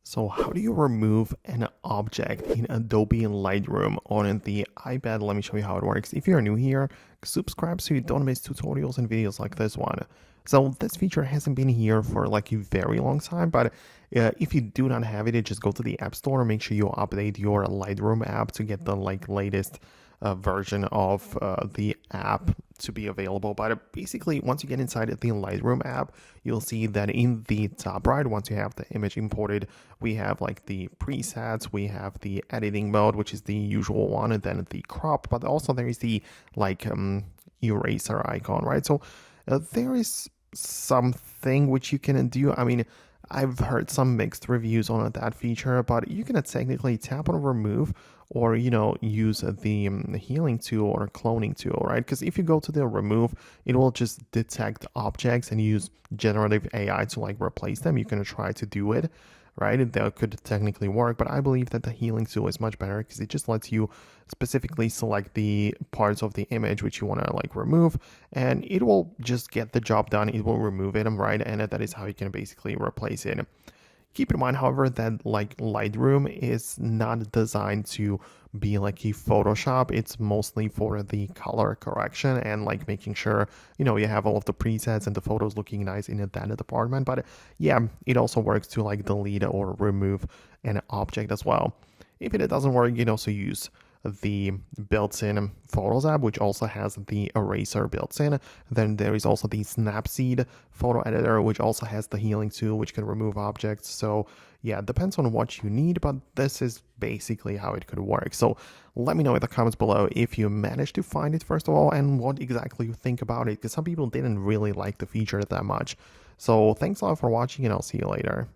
So how do you remove an object in Adobe Lightroom on the iPad? Let me show you how it works. If you're new here, subscribe so you don't miss tutorials and videos like this one. So this feature hasn't been here for like a very long time, but if you do not have it, just go to the App Store and make sure you update your Lightroom app to get the latest version of the app to be available. But basically, once you get inside the Lightroom app, you'll see that in the top right, once you have the image imported, we have like the presets, we have the editing mode, which is the usual one, and then the crop, but also there is the eraser icon, right? So there is something which you can do. I mean, I've heard some mixed reviews on that feature, but you can technically tap on remove or, use the healing tool or cloning tool, right? Because if you go to the remove, it will just detect objects and use generative AI to replace them. You can try to do it, right? And that could technically work, but I believe that the healing tool is much better because it just lets you specifically select the parts of the image which you want to remove, and it will just get the job done. It will remove it, right? And that is how you can basically replace it. Keep in mind, however, that Lightroom is not designed to be like a Photoshop. It's mostly for the color correction and making sure, you have all of the presets and the photos looking nice in that department. But yeah, it also works to delete or remove an object as well. If it doesn't work, you can also use the built-in Photos app, which also has the eraser built in. Then there is also the Snapseed photo editor, which also has the healing tool, which can remove objects. So yeah, it depends on what you need, but this is basically how it could work. So let me know in the comments below if you managed to find it, first of all, and what exactly you think about it, because some people didn't really like the feature that much. So thanks a lot for watching, and I'll see you later.